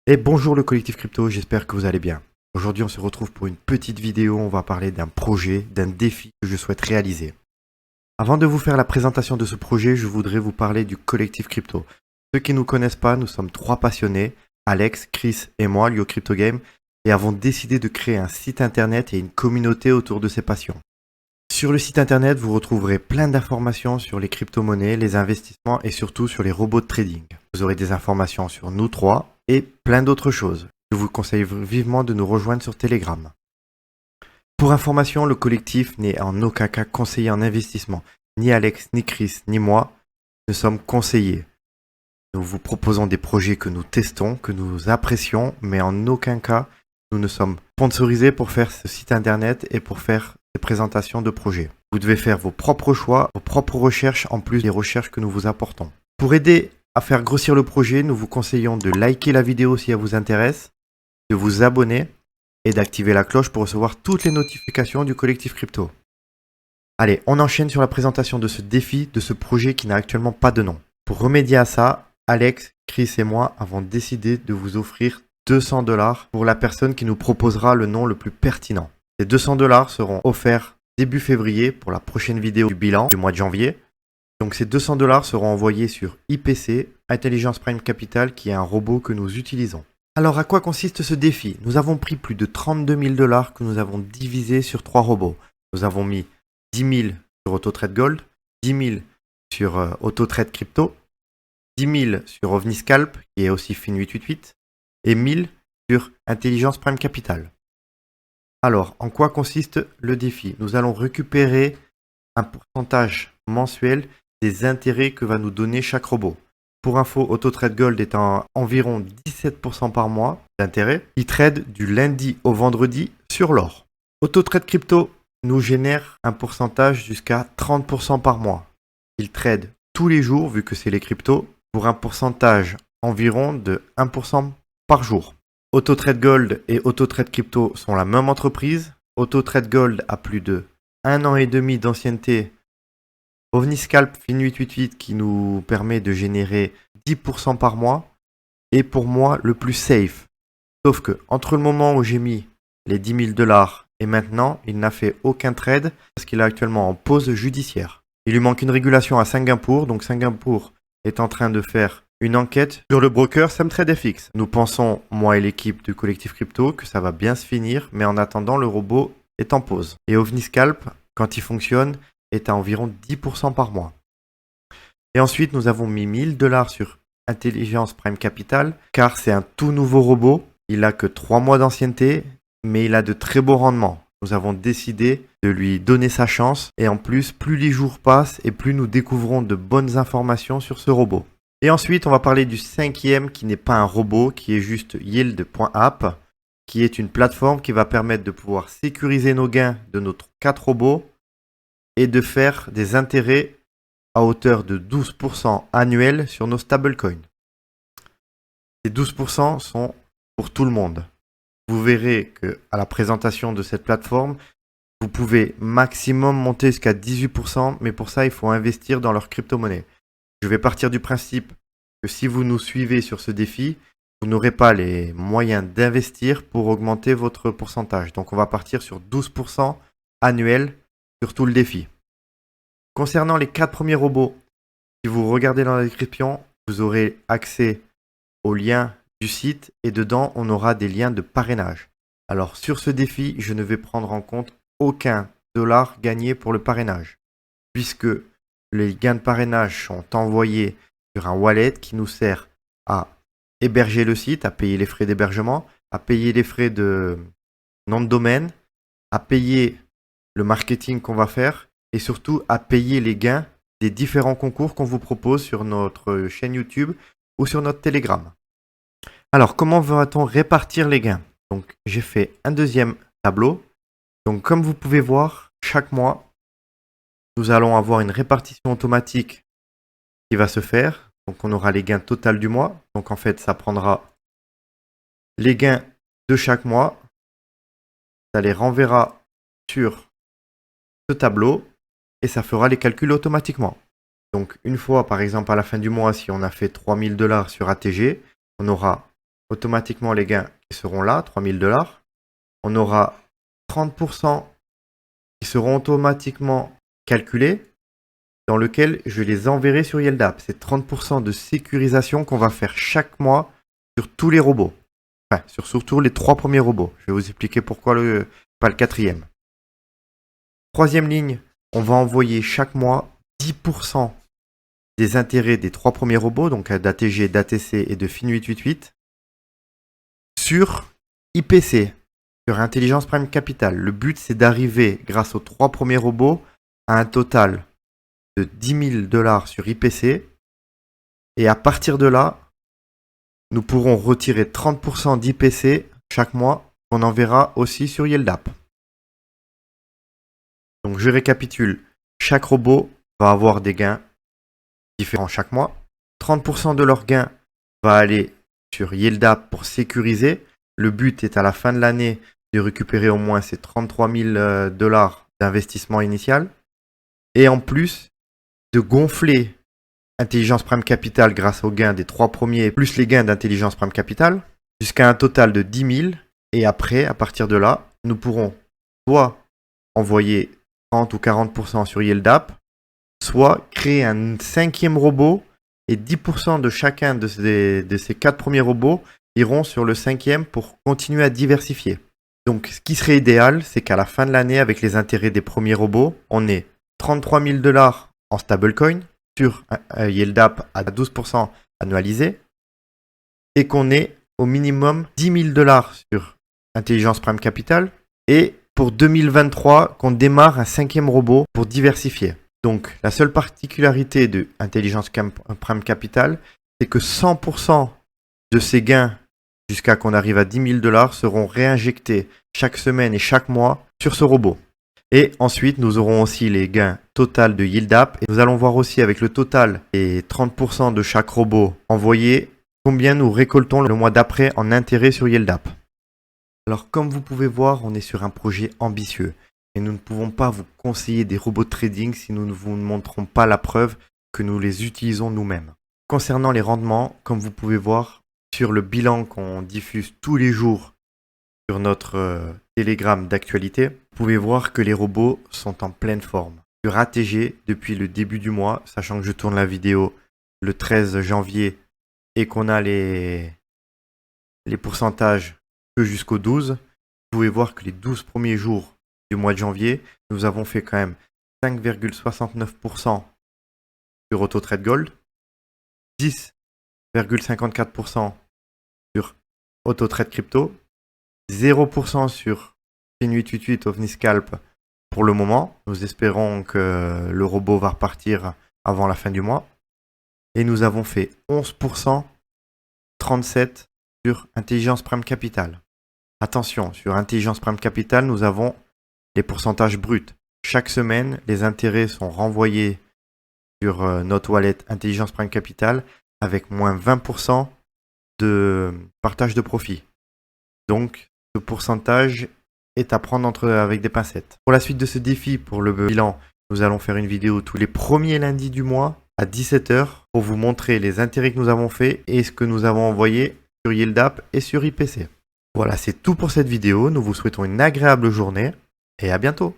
Et bonjour le collectif crypto, j'espère que vous allez bien. Aujourd'hui on se retrouve pour une petite vidéo, on va parler d'un projet, d'un défi que je souhaite réaliser. Avant de vous faire la présentation de ce projet, je voudrais vous parler du collectif crypto. Ceux qui ne nous connaissent pas, nous sommes trois passionnés, Alex, Chris et moi, Lio Crypto Game, et avons décidé de créer un site internet et une communauté autour de ces passions. Sur le site internet, vous retrouverez plein d'informations sur les crypto-monnaies, les investissements et surtout sur les robots de trading. Vous aurez des informations sur nous trois et plein d'autres choses. Je vous conseille vivement de nous rejoindre sur Telegram. Pour information, le collectif n'est en aucun cas conseiller en investissement. Ni Alex, ni Chris, ni moi ne sommes conseillers. Nous vous proposons des projets que nous testons, que nous apprécions, mais en aucun cas nous ne sommes sponsorisés pour faire ce site internet et pour faire ces présentations de projets. Vous devez faire vos propres choix, vos propres recherches en plus des recherches que nous vous apportons. Pour aider à faire grossir le projet, nous vous conseillons de liker la vidéo si elle vous intéresse, de vous abonner et d'activer la cloche pour recevoir toutes les notifications du collectif crypto. Allez, on enchaîne sur la présentation de ce défi, de ce projet qui n'a actuellement pas de nom. Pour remédier à ça, Alex, Chris et moi avons décidé de vous offrir 200 $ pour la personne qui nous proposera le nom le plus pertinent. Ces 200 $ seront offerts début février pour la prochaine vidéo du bilan du mois de janvier. Donc ces 200 $ seront envoyés sur IPC, Intelligence Prime Capital, qui est un robot que nous utilisons. Alors à quoi consiste ce défi? Nous avons pris plus de 32 000 $ que nous avons divisés sur 3 robots. Nous avons mis 10 000 sur AutoTrade Gold, 10 000 sur AutoTrade Crypto, 10 000 sur OVNISCalp, qui est aussi Fin888, et 1000 sur Intelligence Prime Capital. Alors, en quoi consiste le défi? Nous allons récupérer un pourcentage mensuel des intérêts que va nous donner chaque robot. Pour info, AutoTrade Gold est à environ 17% par mois d'intérêt. Il trade du lundi au vendredi sur l'or. AutoTrade Crypto nous génère un pourcentage jusqu'à 30% par mois. Il trade tous les jours, vu que c'est les cryptos, pour un pourcentage environ de 1% par jour. AutoTrade Gold et AutoTrade Crypto sont la même entreprise. AutoTrade Gold a plus de 1 an et demi d'ancienneté. OVNISCalp Fin888 qui nous permet de générer 10% par mois est pour moi le plus safe. Sauf que entre le moment où j'ai mis les 10 000 $ et maintenant, il n'a fait aucun trade parce qu'il est actuellement en pause judiciaire. Il lui manque une régulation à Singapour, donc Singapour est en train de faire une enquête sur le broker SamTradeFX. Nous pensons, moi et l'équipe du collectif crypto, que ça va bien se finir, mais en attendant, le robot est en pause. Et OVNISCalp, quand il fonctionne, est à environ 10% par mois. Et ensuite, nous avons mis 1000 $ sur Intelligence Prime Capital, car c'est un tout nouveau robot. Il n'a que 3 mois d'ancienneté, mais il a de très beaux rendements. Nous avons décidé de lui donner sa chance, et en plus, plus les jours passent, et plus nous découvrons de bonnes informations sur ce robot. Et ensuite, on va parler du cinquième, qui n'est pas un robot, qui est juste Yield.app, qui est une plateforme qui va permettre de pouvoir sécuriser nos gains de nos 4 robots, et de faire des intérêts à hauteur de 12% annuels sur nos stablecoins. Ces 12% sont pour tout le monde. Vous verrez qu'à la présentation de cette plateforme, vous pouvez maximum monter jusqu'à 18%, mais pour ça, il faut investir dans leur crypto-monnaie. Je vais partir du principe que si vous nous suivez sur ce défi, vous n'aurez pas les moyens d'investir pour augmenter votre pourcentage. Donc on va partir sur 12% annuel sur tout le défi. Concernant les 4 premiers robots, si vous regardez dans la description, vous aurez accès aux liens du site et dedans, on aura des liens de parrainage. Alors sur ce défi, je ne vais prendre en compte aucun dollar gagné pour le parrainage, puisque les gains de parrainage sont envoyés sur un wallet qui nous sert à héberger le site, à payer les frais d'hébergement, à payer les frais de nom de domaine, à payer le marketing qu'on va faire et surtout à payer les gains des différents concours qu'on vous propose sur notre chaîne YouTube ou sur notre Telegram. Alors, comment va-t-on répartir les gains? Donc, j'ai fait un deuxième tableau. Donc, comme vous pouvez voir, chaque mois, nous allons avoir une répartition automatique qui va se faire. Donc, on aura les gains total du mois. Donc, en fait, ça prendra les gains de chaque mois. Ça les renverra sur ce tableau et ça fera les calculs automatiquement. Donc, une fois, par exemple, à la fin du mois, si on a fait 3 000 $ sur ATG, on aura automatiquement les gains qui seront là, 3000 $. On aura 30% qui seront automatiquement calculés, dans lequel je les enverrai sur YieldApp. C'est 30% de sécurisation qu'on va faire chaque mois sur tous les robots. Enfin, sur surtout les 3 premiers robots. Je vais vous expliquer pourquoi pas le 4e. Troisième ligne, on va envoyer chaque mois 10% des intérêts des 3 premiers robots, donc d'ATG, d'ATC et de Fin888, sur IPC, sur Intelligence Prime Capital. Le but, c'est d'arriver, grâce aux 3 premiers robots, à un total de 10 000 $ sur IPC. Et à partir de là, nous pourrons retirer 30% d'IPC chaque mois qu'on enverra aussi sur YieldApp. Donc je récapitule, chaque robot va avoir des gains différents chaque mois. 30% de leurs gains va aller sur YieldApp pour sécuriser. Le but est à la fin de l'année de récupérer au moins ces 33 000 $ d'investissement initial. Et en plus de gonfler Intelligence Prime Capital grâce aux gains des 3 premiers, plus les gains d'Intelligence Prime Capital, jusqu'à un total de 10 000. Et après, à partir de là, nous pourrons soit envoyer 30 ou 40% sur YieldApp, soit créer un 5e robot et 10% de chacun de ces 4 premiers robots iront sur le 5e pour continuer à diversifier. Donc ce qui serait idéal, c'est qu'à la fin de l'année, avec les intérêts des premiers robots, on ait 33 000 $ en stablecoin sur YieldApp à 12% annualisé et qu'on ait au minimum 10 000 $ sur Intelligence Prime Capital et pour 2023 qu'on démarre un 5e robot pour diversifier. Donc la seule particularité de Intelligence Prime Capital, c'est que 100% de ces gains jusqu'à qu'on arrive à 10 000 $ seront réinjectés chaque semaine et chaque mois sur ce robot. Et ensuite, nous aurons aussi les gains total de YieldApp. Et nous allons voir aussi avec le total et 30% de chaque robot envoyé, combien nous récoltons le mois d'après en intérêt sur YieldApp. Alors comme vous pouvez voir, on est sur un projet ambitieux. Et nous ne pouvons pas vous conseiller des robots de trading si nous ne vous montrons pas la preuve que nous les utilisons nous-mêmes. Concernant les rendements, comme vous pouvez voir sur le bilan qu'on diffuse tous les jours sur notre Telegram d'actualité, vous pouvez voir que les robots sont en pleine forme. Sur ATG, depuis le début du mois, sachant que je tourne la vidéo le 13 janvier et qu'on a les pourcentages que jusqu'au 12, vous pouvez voir que les 12 premiers jours du mois de janvier, nous avons fait quand même 5,69% sur AutoTrade Gold, 10,54% sur AutoTrade Crypto, 0% sur Fin888 OVNISCALP pour le moment. Nous espérons que le robot va repartir avant la fin du mois. Et nous avons fait 11%, 37% sur Intelligence Prime Capital. Attention, sur Intelligence Prime Capital, nous avons les pourcentages bruts. Chaque semaine, les intérêts sont renvoyés sur notre wallet Intelligence Prime Capital avec moins 20% de partage de profit. Donc, ce pourcentage est à prendre avec des pincettes. Pour la suite de ce défi, pour le bilan, nous allons faire une vidéo tous les premiers lundis du mois à 17 h pour vous montrer les intérêts que nous avons faits et ce que nous avons envoyé sur YieldApp et sur IPC. Voilà, c'est tout pour cette vidéo. Nous vous souhaitons une agréable journée et à bientôt.